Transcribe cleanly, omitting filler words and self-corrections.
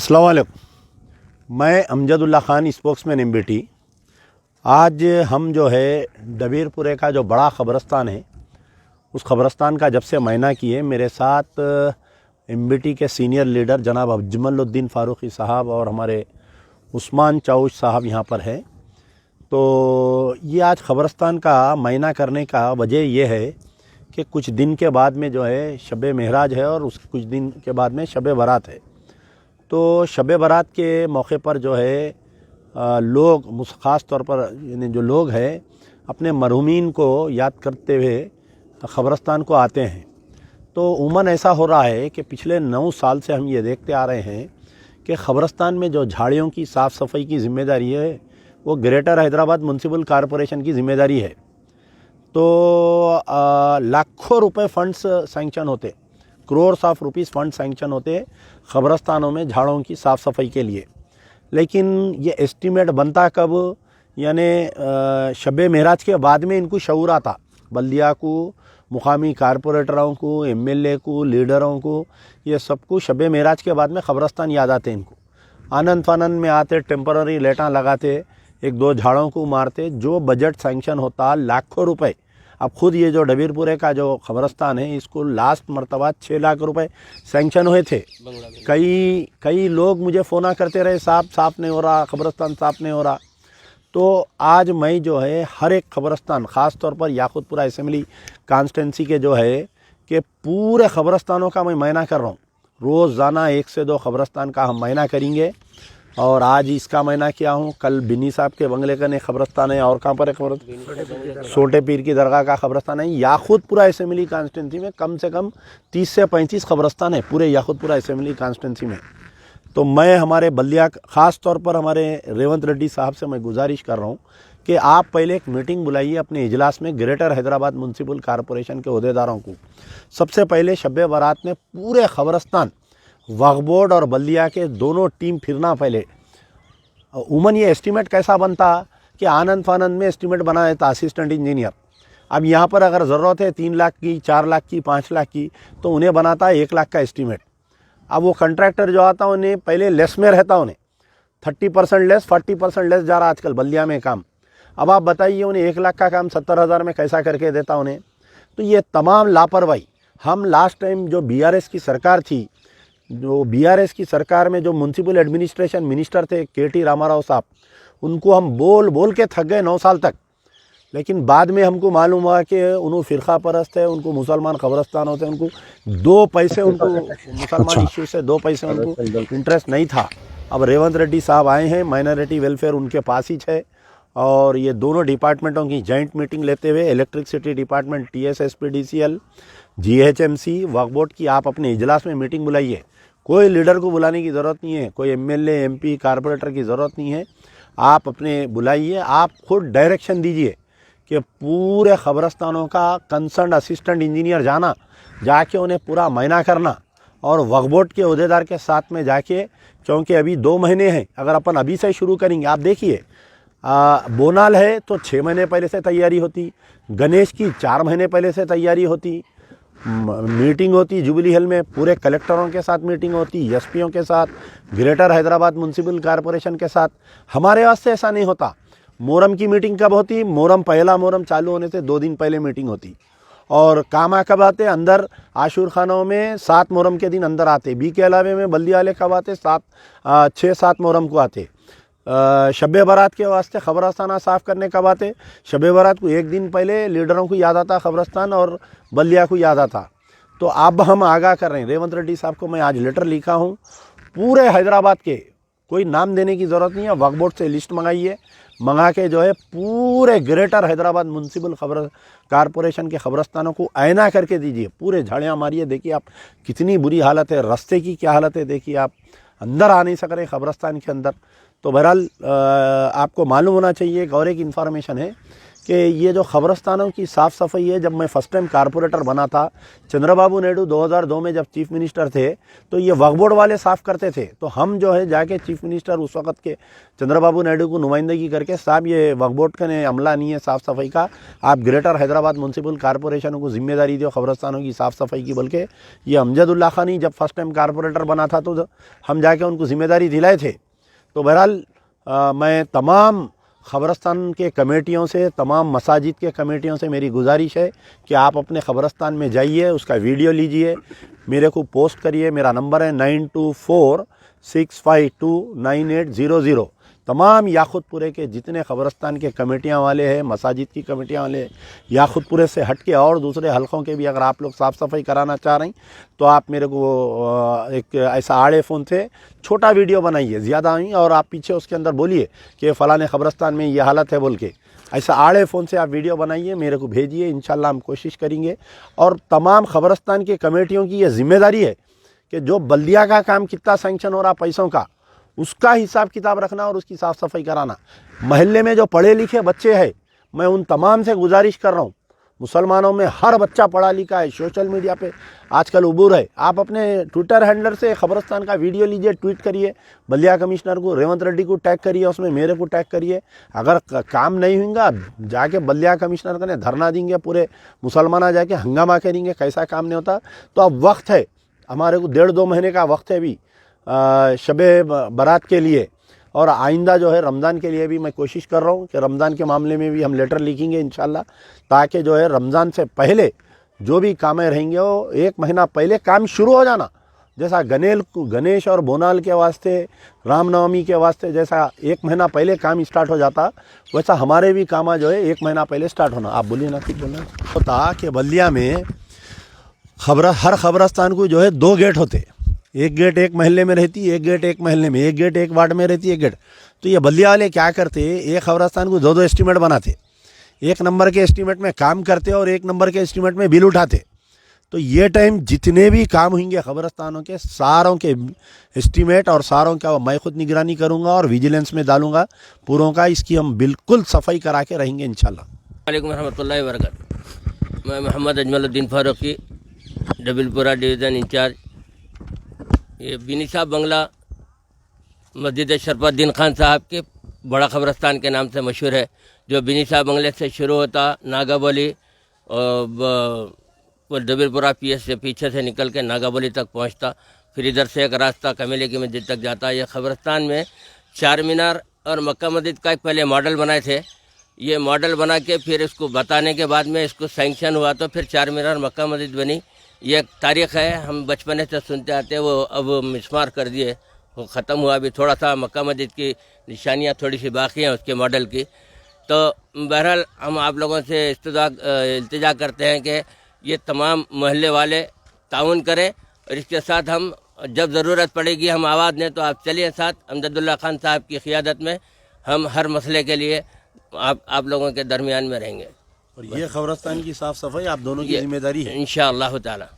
अस्सलाम वालेकुम। मैं अमजदुल्ला ख़ान, स्पोक्समैन एमबीटी। आज हम जो है डबीरपुरे का जो बड़ा ख़बरस्तान है, उस ख़बरस्तान का जब से मायना किए, मेरे साथ एमबीटी के सीनियर लीडर जनाब अजमलुद्दीन फ़ारूक़ी साहब और हमारे उस्मान चाउश साहब यहाँ पर हैं। तो ये आज ख़बरस्तान का मायना करने का वजह यह है कि कुछ दिन के बाद में जो है शब महराज है और उस कुछ दिन के बाद में शब बारात है। तो शब बारात के मौके पर जो है लोग ख़ास तौर पर यानी जो लोग हैं अपने मरहूमीन को याद करते हुए ख़बरस्तान को आते हैं। तो उमूमन ऐसा हो रहा है कि पिछले 9 साल से हम ये देखते आ रहे हैं कि ख़बरस्तान में जो झाड़ियों की साफ़ सफाई की ज़िम्मेदारी है वो ग्रेटर हैदराबाद म्युनिसिपल कॉरपोरेशन की ज़िम्मेदारी है। तो लाखों रुपए फंड्स सैंक्शन होते, crores of rupees fund sanction होते ख़बरस्तानों में झाड़ों की साफ़ सफाई के लिए। लेकिन ये एस्टीमेट बनता कब, यानी शब महराज के बाद में इनको शऊर आता, बल्दिया को, मुकामी कारपोरेटरों को, एमएलए को, लीडरों को, ये सबको शब महराज के बाद में ख़बरस्तान याद आते। इनको आनंद फानंद में आते, टेम्पररी लेटां लगाते, 1-2 झाड़ों को मारते। जो बजट सैंक्शन होता लाखों रुपए, अब खुद ये जो डबीरपुरे का जो ख़बरस्तान है इसको लास्ट मरतबा 6 लाख रुपए सैंक्शन हुए थे। कई लोग मुझे फ़ोन करते रहे, साफ़ नहीं हो रहा, ख़बरस्तान साफ़ नहीं हो रहा। तो आज मैं जो है हर एक ख़बरस्तान, ख़ास तौर पर याकूतपुरा असेंबली कॉन्स्टिट्यूंसी के जो है कि पूरे ख़बरस्तानों का मैं मायना कर रहा हूँ। रोज़ाना 1 से 2 ख़बरस्तान का हम मायना करेंगे। और आज इसका मायना किया हूँ। कल बिन्नी साहब के बंगले का ख़बरस्तान है, और कहाँ पर है ख़बरस्तान, छोटे पीर की दरगाह का ख़बरस्तान है। याकूतपुरा असेंबली कॉन्स्टिट्यूंसी में कम से कम 30 से 35 ख़बरस्तान है पूरे याकूतपुरा असेंबली कॉन्स्टिट्यूंसी में। तो मैं हमारे बल्दिया, ख़ास तौर पर हमारे रेवंत रेड्डी साहब से मैं गुजारिश कर रहा हूँ कि आप पहले एक मीटिंग बुलाइए अपने इजलास में ग्रेटर हैदराबाद म्युनिसिपल कॉरपोरेशन के अहदेदारों को। सबसे पहले शब बारात में पूरे ख़बरस्तान, वक्फ बोर्ड और बल्दिया के दोनों टीम फिरना। पहले उमन ये एस्टीमेट कैसा बनता कि आनंद फानंद में एस्टीमेट बना है था असिस्टेंट इंजीनियर। अब यहाँ पर अगर ज़रूरत है 3 लाख की, 4 लाख की, 5 लाख की, तो उन्हें बनाता है 1 लाख का एस्टीमेट। अब वो कंट्रैक्टर जो आता है उन्हें पहले लेस में रहता, उन्हें 30% लेस, 40% लेस जा रहा आजकल बल्दिया में काम। अब आप बताइए उन्हें 1 लाख का काम 70,000 में कैसा करके देता उन्हें। तो ये तमाम लापरवाही हम लास्ट टाइम जो बीआरएस की सरकार थी, जो बीआरएस की सरकार में जो म्युनिसिपल एडमिनिस्ट्रेशन मिनिस्टर थे केटी रामाराव साहब, उनको हम बोल बोल के थक गए 9 साल तक। लेकिन बाद में हमको मालूम हुआ कि उनको फ़िरका परस्त है, उनको मुसलमान ख़बरस्तान होते हैं, उनको 2 पैसे, उनको मुसलमान इश्यू से 2 पैसे उनको इंटरेस्ट नहीं था। अब रेवंत रेड्डी साहब आए हैं, माइनॉरिटी वेलफेयर उनके पास ही है, और ये दोनों डिपार्टमेंटों की जॉइंट मीटिंग लेते हुए इलेक्ट्रिसिटी डिपार्टमेंट, TSSPDCL, GHMC, वक्फ बोर्ड की आप अपने इजलास में मीटिंग बुलाइए। कोई लीडर को बुलाने की ज़रूरत नहीं है, कोई एमएलए, MP, कारपोरेटर की ज़रूरत नहीं है। आप अपने बुलाइए, आप खुद डायरेक्शन दीजिए कि पूरे ख़बरस्तानों का कंसर्न असिस्टेंट इंजीनियर जाके उन्हें पूरा मायना करना, और वक्फ बोर्ड के अहदेदार के साथ में जाके, क्योंकि अभी 2 महीने हैं, अगर अपन अभी से शुरू करेंगे, आप देखिए बोनाल है तो 6 महीने पहले से तैयारी होती, गणेश की 4 महीने पहले से तैयारी होती, मीटिंग होती जुबली हिल में, पूरे कलेक्टरों के साथ मीटिंग होती, SPओं के साथ, ग्रेटर हैदराबाद म्युनिसिपल कॉरपोरेशन के साथ। हमारे वास्ते ऐसा नहीं होता। मोहर्रम की मीटिंग कब होती, पहला मोहर्रम चालू होने से 2 दिन पहले मीटिंग होती। और कामा कब आते, अंदर आशूर खानों में 7 मोहर्रम के दिन अंदर आते। बी के अलावे में बल्दिया वाले कब आते, 6-7 मोहर्रम को आते। शब बारात के वास्ते ख़बरस्तान साफ़ करने कब आते, शब बारात को 1 दिन पहले लीडरों को याद आता ख़बरस्तान और बल्दिया को याद आता। तो अब हम आगाह कर रहे हैं, रेवंत रेड्डी साहब को मैं आज लेटर लिखा हूँ, पूरे हैदराबाद के, कोई नाम देने की ज़रूरत नहीं है, वक्फ बोर्ड से लिस्ट मंगाइए, मंगा के जो है पूरे ग्रेटर हैदराबाद म्युनिसिपल कॉरपोरेशन के ख़बरस्तानों को आयना करके दीजिए। पूरे झाड़ियाँ मारिए, देखिए आप कितनी बुरी हालत है, रास्ते की क्या हालत है, देखिए आप अंदर आ नहीं सक रहे ख़बरस्तान के अंदर। तो बहरहाल आपको मालूम होना चाहिए। एक और एक इन्फॉर्मेशन है कि ये जो ख़बरस्तानों की साफ़ सफाई है, जब मैं फ़र्स्ट टाइम कारपोरेटर बना था, चंद्रबाबू नायडू 2002 में जब चीफ मिनिस्टर थे, तो ये वक्फ बोर्ड वाले साफ़ करते थे। तो हम जो है जाके चीफ मिनिस्टर उस वक़्त के चंद्रबाबू नायडू को नुमाइंदगी करके, साहब ये वक्फ बोर्ड का ने अमला नहीं है साफ़ सफाई का, आप ग्रेटर हैदराबाद म्यूनसिपल कॉरपोरेशन को जिम्मेदारी दो ख़बरस्तानों की साफ़ सफाई की। बल्कि ये अमजदुल्ला खान ही जब फर्स्ट टाइम कारपोरेटर बना था तो हम जाके उनको जिम्मेदारी दिलाए थे। तो बहरहाल मैं तमाम ख़बरस्तान के कमेटियों से, तमाम मसाजिद के कमेटियों से मेरी गुजारिश है कि आप अपने ख़बरस्तान में जाइए, उसका वीडियो लीजिए, मेरे को पोस्ट करिए। मेरा नंबर है 9246529800। तमाम याखुतपुरे के जितने ख़बरस्तान के कमेटियां वाले हैं, मसाजिद की कमेटियां वाले, याखुतपुरे से हट के और दूसरे हलकों के भी अगर आप लोग साफ़ सफाई कराना चाह रहे हैं तो आप मेरे को एक ऐसा आड़े फ़ोन से छोटा वीडियो बनाइए, ज़्यादा नहीं, और आप पीछे उसके अंदर बोलिए कि फ़लाने ख़बरस्तान में ये हालत है बोल के। ऐसा आड़े फ़ोन से आप वीडियो बनाइए, मेरे को भेजिए, इंशाल्लाह हम कोशिश करेंगे। और तमाम ख़बरस्तान की कमेटियों की ये ज़िम्मेदारी है कि जो बल्दिया का काम कितना सैंक्शन हो रहा पैसों का, उसका हिसाब किताब रखना और उसकी साफ़ सफाई कराना। महल्ले में जो पढ़े लिखे बच्चे हैं, मैं उन तमाम से गुजारिश कर रहा हूँ, मुसलमानों में हर बच्चा पढ़ा लिखा है, सोशल मीडिया पे आजकल उबूर है। आप अपने ट्विटर हैंडलर से ख़बरस्तान का वीडियो लीजिए, ट्वीट करिए, बल्दिया कमिश्नर को, रेवंत रेड्डी को टैग करिए, उसमें मेरे को टैग करिए। अगर काम नहीं होगा जाके बल्दिया कमिश्नर का धरना देंगे, पूरे मुसलमान जाके हंगामा करेंगे, कैसा काम नहीं होता। तो अब वक्त है, हमारे को 1.5-2 महीने का वक्त है अभी शबे बारात के लिए, और आइंदा जो है रमज़ान के लिए भी मैं कोशिश कर रहा हूँ कि रमज़ान के मामले में भी हम लेटर लिखेंगे इंशाल्लाह, ताकि जो है रमज़ान से पहले जो भी कामें रहेंगे वो 1 महीना पहले काम शुरू हो जाना। जैसा गणेश और बोनाल के वास्ते, रामनवमी के वास्ते जैसा 1 महीना पहले काम स्टार्ट हो जाता, वैसा हमारे भी काम जो है 1 महीना पहले स्टार्ट होना। आप बोलिए ना, ठीक बोलना होता कि बल्दिया में हर ख़बरस्तान को जो है 2 गेट होते, एक गेट एक महल्ले में रहती, एक गेट एक महल्ले में, एक गेट एक वार्ड में रहती, एक गेट। तो ये बल्दिया वाले क्या करते, एक ख़बरस्तान को 2-2 एस्टीमेट बनाते, 1 नंबर के एस्टीमेट में काम करते और 1 नंबर के एस्टीमेट में बिल उठाते। तो ये टाइम जितने भी काम होंगे ख़बरस्तानों के, सारों के एस्टीमेट और सारों का मैं खुद निगरानी करूँगा और विजिलेंस में डालूँगा पूरों का। इसकी हम बिल्कुल सफाई करा के रहेंगे इंशाल्लाह। वालेकुम रहमतुल्लाहि व बरकातहू। मैं मोहम्मद अजमलुद्दीन फारूकी, डबिलपुरा डिवीज़न इंचार्ज। ये बिनी साहब बंगला मस्जिद शरफुद्दीन खान साहब के बड़ा ख़बरस्तान के नाम से मशहूर है, जो बिनी साहब बंगले से शुरू होता, नागाबली और डबिलपुरा पीएस से पीछे से निकल के नागाबली तक पहुंचता, फिर इधर से एक रास्ता कमेले की मस्जिद तक जाता। ये ख़बरस्तान में 4 मीनार और मक्का मस्जिद का एक पहले मॉडल बनाए थे। ये मॉडल बना के फिर इसको बताने के बाद में इसको सैंक्शन हुआ, तो फिर 4 मीनार मक्का मस्जिद बनी। ये एक तारीख़ है, हम बचपने से सुनते आते, वो अब मिसमार कर दिए, वो ख़त्म हुआ। अभी थोड़ा सा मक्का मस्जिद की निशानियाँ थोड़ी सी बाकी हैं उसके मॉडल की। तो बहरहाल हम आप लोगों से इल्तिजा करते हैं कि ये तमाम मोहल्ले वाले ताउन करें, और इसके साथ हम जब ज़रूरत पड़ेगी हम आवाज़ दें, तो आप चलिए साथ अमजदुल्ला खान साहब की क़ियादत में हम हर मसले के लिए आप लोगों के दरमियान में रहेंगे। और ये ख़बरस्तान की साफ़ सफाई आप दोनों की जिम्मेदारी है इंशाअल्लाह ताला।